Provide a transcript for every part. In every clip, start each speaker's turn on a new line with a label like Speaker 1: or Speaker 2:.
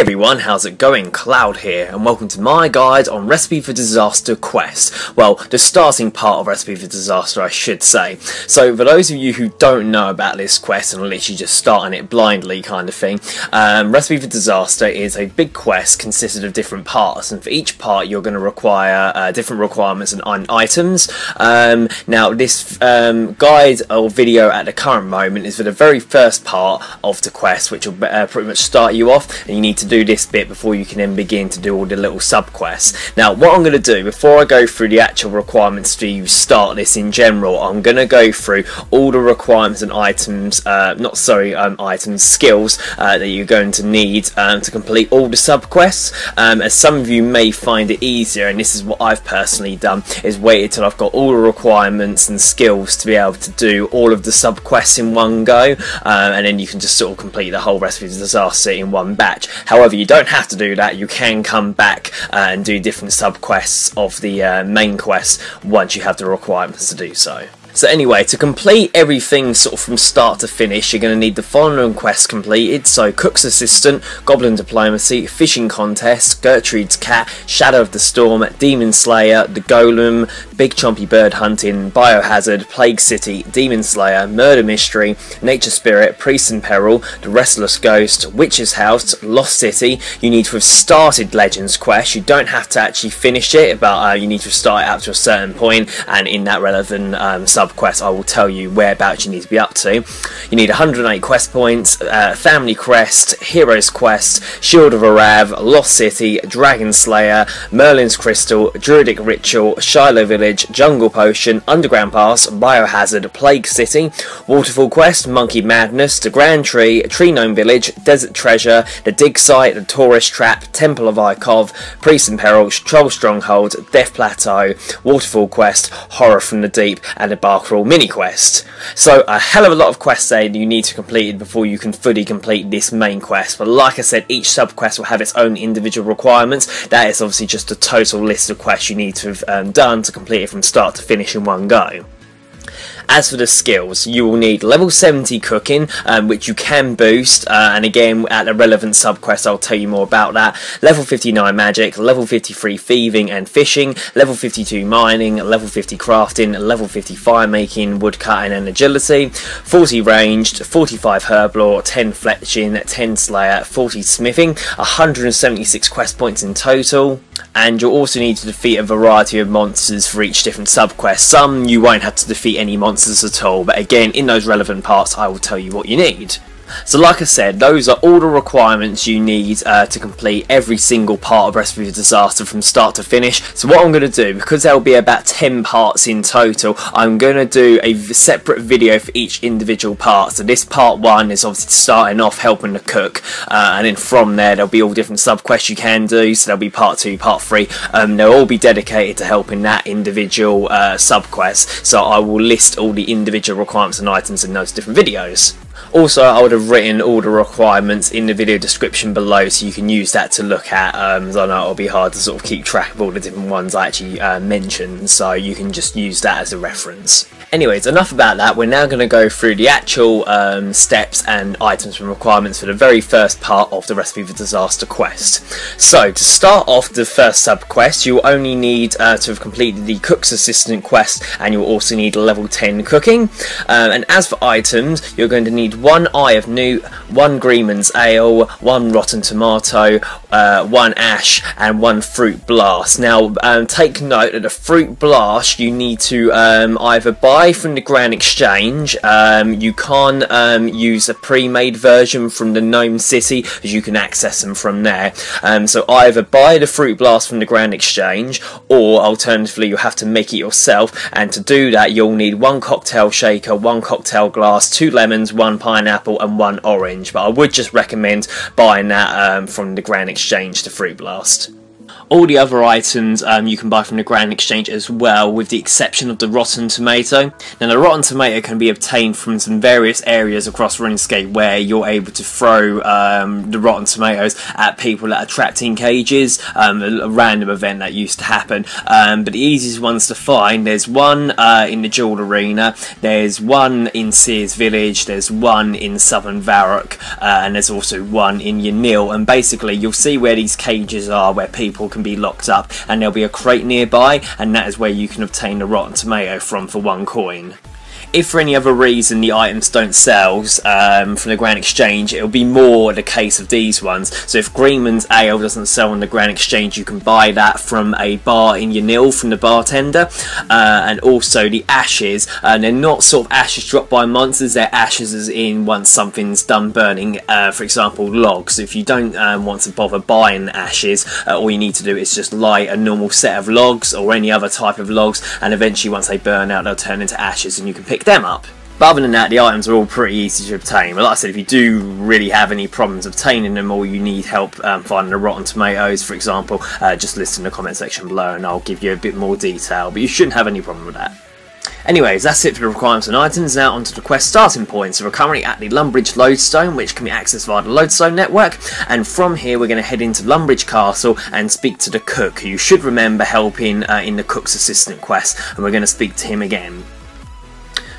Speaker 1: everyone, how's it going? Cloud here, and welcome to my guide on Recipe for Disaster quest. Well, the starting part of Recipe for Disaster, I should say. So, for those of you who don't know about this quest and are literally just starting it blindly kind of thing, Recipe for Disaster is a big quest consisted of different parts, and for each part you're going to require different requirements and items. Now, this guide or video at the current moment is for the very first part of the quest, which will pretty much start you off, and you need to do this bit before you can then begin to do all the little sub-quests. Now, what I'm going to do, before I go through the actual requirements to start this in general, I'm going to go through all the requirements and items, skills that you're going to need to complete all the sub-quests. As some of you may find it easier, and this is what I've personally done, is waited till I've got all the requirements and skills to be able to do all of the sub-quests in one go, and then you can just sort of complete the whole Recipe for Disaster in one batch. However, you don't have to do that. You can come back and do different sub-quests of the main quest once you have the requirements to do so. So anyway, to complete everything sort of from start to finish, you're going to need the following quests completed. So, Cook's Assistant, Goblin Diplomacy, Fishing Contest, Gertrude's Cat, Shadow of the Storm, Demon Slayer, The Golem, Big Chompy Bird Hunting, Biohazard, Plague City, Demon Slayer, Murder Mystery, Nature Spirit, Priest in Peril, The Restless Ghost, Witch's House, Lost City. You need to have started Legends quest. You don't have to actually finish it, but you need to start it up to a certain point, and in that relevant sub-quest I will tell you whereabouts you need to be up to. You need 108 quest points, Family Crest, Heroes Quest, Shield of Arav, Lost City, Dragon Slayer, Merlin's Crystal, Druidic Ritual, Shiloh Village, Jungle Potion, Underground Pass, Biohazard, Plague City, Waterfall Quest, Monkey Madness, The Grand Tree, Tree Gnome Village, Desert Treasure, The Dig Site, The Tourist Trap, Temple of Ikov, Priest in Peril, Troll Stronghold, Death Plateau, Waterfall Quest, Horror from the Deep, and the Barcrawl mini quest. So a hell of a lot of quests there you need to complete before you can fully complete this main quest, but like I said, each sub quest will have its own individual requirements. That is obviously just a total list of quests you need to have done to complete it from start to finish in one go. As for the skills, you will need level 70 cooking, which you can boost, and again at the relevant sub-quest I'll tell you more about that. Level 59 magic, level 53 thieving and fishing, level 52 mining, level 50 crafting, level 50 firemaking, woodcutting and agility, 40 ranged, 45 herblore, 10 fletching, 10 slayer, 40 smithing, 176 quest points in total. And you'll also need to defeat a variety of monsters for each different sub-quest. Some you won't have to defeat any monsters at all, but again, in those relevant parts I will tell you what you need. So like I said, those are all the requirements you need to complete every single part of Recipe for Disaster from start to finish. So what I'm going to do, because there will be about 10 parts in total, I'm going to do a separate video for each individual part. So this part 1 is obviously starting off helping the cook, and then from there there'll be all different sub-quests you can do. So there'll be part 2, part 3, they'll all be dedicated to helping that individual sub-quest. So I will list all the individual requirements and items in those different videos. Also, I would have written all the requirements in the video description below, so you can use that to look at, as I know it'll be hard to sort of keep track of all the different ones I actually mentioned, so you can just use that as a reference. Anyways, enough about that. We're now going to go through the actual steps and items and requirements for the very first part of the Recipe for Disaster quest. So, to start off the first sub-quest, you'll only need to have completed the Cook's Assistant quest, and you'll also need level 10 cooking. And as for items, you're going to need 1 Eye of Newt, 1 Greenman's Ale, 1 Rotten Tomato, 1 Ash, and 1 Fruit Blast. Now, take note that the Fruit Blast you need to either buy from the Grand Exchange. You can't use a pre-made version from the Gnome City, as you can access them from there. So either buy the Fruit Blast from the Grand Exchange, or alternatively you'll have to make it yourself, and to do that you'll need 1 cocktail shaker, 1 cocktail glass, 2 lemons, 1 pineapple and 1 orange, but I would just recommend buying that from the Grand Exchange, the Fruit Blast. All the other items you can buy from the Grand Exchange as well, with the exception of the Rotten Tomato. Now the Rotten Tomato can be obtained from some various areas across RuneScape where you're able to throw the Rotten Tomatoes at people that are trapped in cages, a random event that used to happen. But the easiest ones to find, there's one in the Jewel Arena, there's one in Sears Village, there's one in Southern Varrock, and there's also one in Yanil. And basically you'll see where these cages are where people can be locked up, and there'll be a crate nearby, and that is where you can obtain the Rotten Tomato from for 1 coin. If for any other reason the items don't sell from the Grand Exchange, it'll be more the case of these ones. So if Greenman's Ale doesn't sell on the Grand Exchange, you can buy that from a bar in Yanil from the bartender. And also the ashes, and they're not sort of ashes dropped by monsters, they're ashes as in once something's done burning, for example logs. So if you don't want to bother buying ashes, all you need to do is just light a normal set of logs or any other type of logs, and eventually once they burn out they'll turn into ashes and you can pick them up. But other than that, the items are all pretty easy to obtain. But like I said, if you do really have any problems obtaining them, or you need help finding the Rotten Tomatoes, for example, just list in the comment section below and I'll give you a bit more detail. But you shouldn't have any problem with that. Anyways, that's it for the requirements and items. Now onto the quest starting points. So we're currently at the Lumbridge Lodestone, which can be accessed via the Lodestone network, and from here we're going to head into Lumbridge Castle and speak to the cook, who you should remember helping in the cook's assistant quest, and we're going to speak to him again.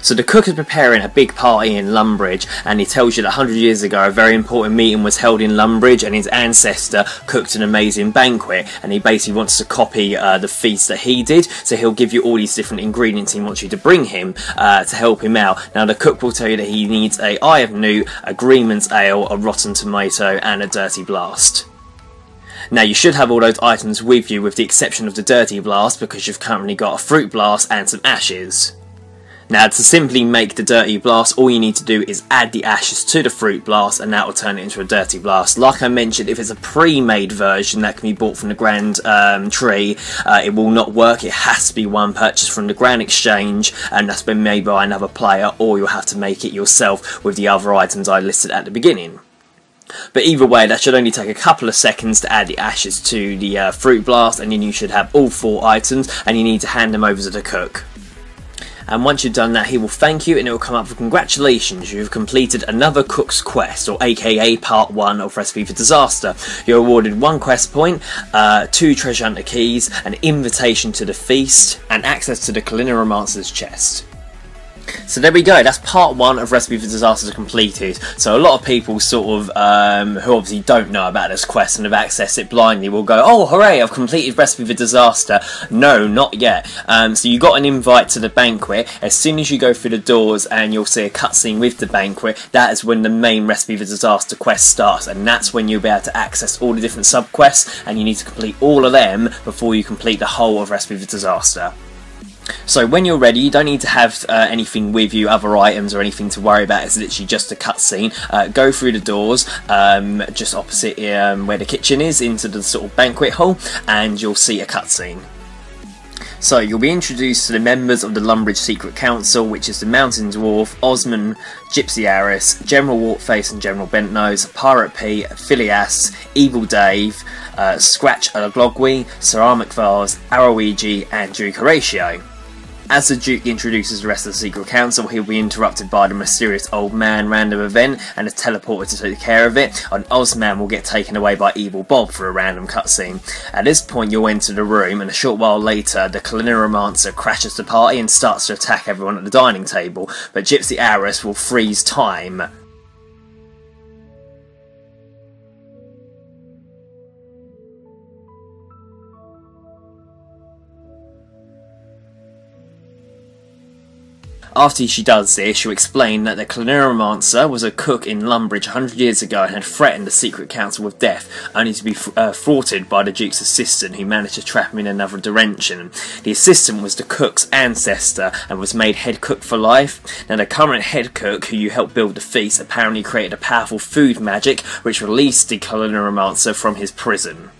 Speaker 1: So the cook is preparing a big party in Lumbridge, and he tells you that 100 years ago a very important meeting was held in Lumbridge and his ancestor cooked an amazing banquet, and he basically wants to copy the feast that he did, so he'll give you all these different ingredients he wants you to bring him to help him out. Now the cook will tell you that he needs a Eye of Newt, a Greenman's Ale, a Rotten Tomato and a Dirty Blast. Now you should have all those items with you with the exception of the Dirty Blast, because you've currently got a Fruit Blast and some ashes. Now to simply make the Dirty Blast, all you need to do is add the ashes to the Fruit Blast and that will turn it into a Dirty Blast. Like I mentioned, if it's a pre-made version that can be bought from the Grand Tree, it will not work. It has to be one purchased from the Grand Exchange and that's been made by another player, or you'll have to make it yourself with the other items I listed at the beginning. But either way, that should only take a couple of seconds to add the ashes to the Fruit Blast, and then you should have all 4 items and you need to hand them over to the cook. And once you've done that, he will thank you and it will come up with congratulations, you've completed another cook's quest, or aka part 1 of Recipe for Disaster. You're awarded 1 quest point, 2 treasure hunter keys, an invitation to the feast, and access to the Kalinaromancer's chest. So there we go, that's part 1 of Recipe for Disaster completed. So a lot of people sort of, who obviously don't know about this quest and have accessed it blindly will go, oh hooray, I've completed Recipe for Disaster. No, not yet. So you got an invite to the banquet. As soon as you go through the doors and you'll see a cutscene with the banquet, that is when the main Recipe for Disaster quest starts, and that's when you'll be able to access all the different sub-quests, and you need to complete all of them before you complete the whole of Recipe for Disaster. So when you're ready, you don't need to have anything with you, other items or anything to worry about. It's literally just a cutscene. Go through the doors, just opposite where the kitchen is, into the sort of banquet hall, and you'll see a cutscene. So you'll be introduced to the members of the Lumbridge Secret Council, which is the Mountain Dwarf, Osman, Gypsy Aris, General Wartface and General Bentnose, Pirate Pete, Phileas, Evil Dave, Scratch Glogwy, Ceramic Vase, Aroigi and Duke Horatio. As the Duke introduces the rest of the Secret Council, he'll be interrupted by the mysterious old man random event and is teleported to take care of it, and Ozman will get taken away by Evil Bob for a random cutscene. At this point you'll enter the room, and a short while later the Kalinaromancer crashes the party and starts to attack everyone at the dining table, but Gypsy Aris will freeze time. After she does this, she'll explain that the Kalinaromancer was a cook in Lumbridge 100 years ago and had threatened the Secret Council with death, only to be thwarted by the Duke's assistant, who managed to trap him in another dimension. The assistant was the cook's ancestor and was made head cook for life. Now the current head cook, who you helped build the feast, apparently created a powerful food magic which released the Kalinaromancer from his prison.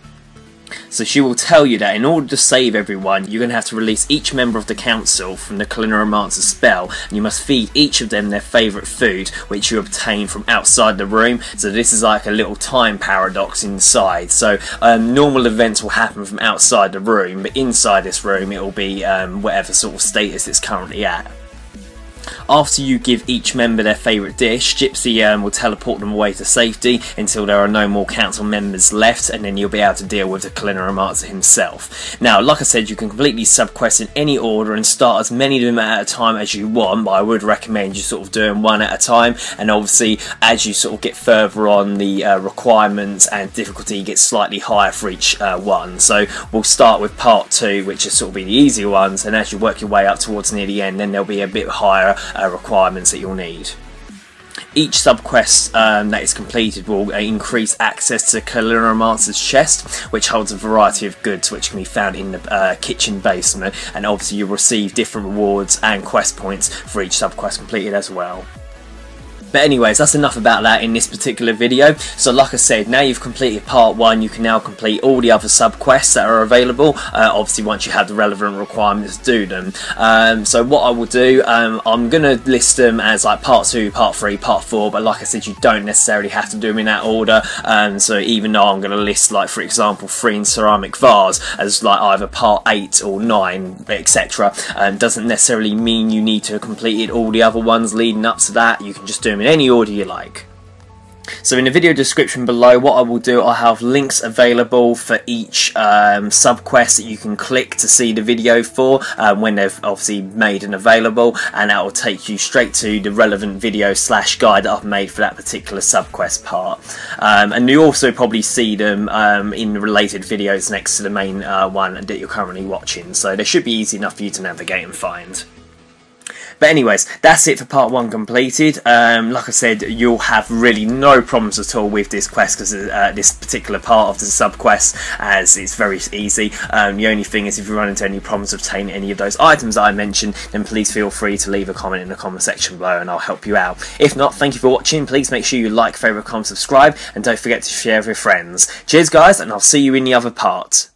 Speaker 1: So she will tell you that in order to save everyone, you're going to have to release each member of the council from the Calinomancer's spell, and you must feed each of them their favourite food, which you obtain from outside the room. So this is like a little time paradox inside. So normal events will happen from outside the room, but inside this room it will be whatever sort of status it's currently at. After you give each member their favourite dish, Gypsy will teleport them away to safety until there are no more council members left, and then you'll be able to deal with the Calinomancer himself. Now, like I said, you can completely subquest in any order and start as many of them at a time as you want, but I would recommend you sort of doing one at a time, and obviously as you sort of get further on, the requirements and difficulty gets slightly higher for each one. So we'll start with part 2, which is sort of be the easier ones, and as you work your way up towards near the end, then there'll be a bit higher requirements that you'll need. Each subquest that is completed will increase access to Calinomancer's chest, which holds a variety of goods which can be found in the kitchen basement, and obviously you'll receive different rewards and quest points for each subquest completed as well. But anyways, that's enough about that in this particular video. So like I said, now you've completed part 1, you can now complete all the other sub-quests that are available, obviously once you have the relevant requirements to do them. So what I will do, I'm going to list them as like part 2, part 3, part 4, but like I said, you don't necessarily have to do them in that order. So even though I'm going to list, like for example, 3 in Ceramic Vase as like either part 8 or 9, etc., doesn't necessarily mean you need to have completed all the other ones leading up to that. You can just do them in any order you like. So in the video description below, what I will do, I'll have links available for each sub-quest that you can click to see the video for when they've obviously made and available, and that will take you straight to the relevant video / guide that I've made for that particular sub-quest part. And you also probably see them in the related videos next to the main one that you're currently watching, so they should be easy enough for you to navigate and find. But anyways, that's it for part 1 completed. Like I said, you'll have really no problems at all with this quest, because this particular part of the sub-quest, as it's very easy. The only thing is, if you run into any problems obtaining any of those items that I mentioned, then please feel free to leave a comment in the comment section below and I'll help you out. If not, thank you for watching. Please make sure you like, favourite, comment, subscribe, and don't forget to share with your friends. Cheers guys, and I'll see you in the other part.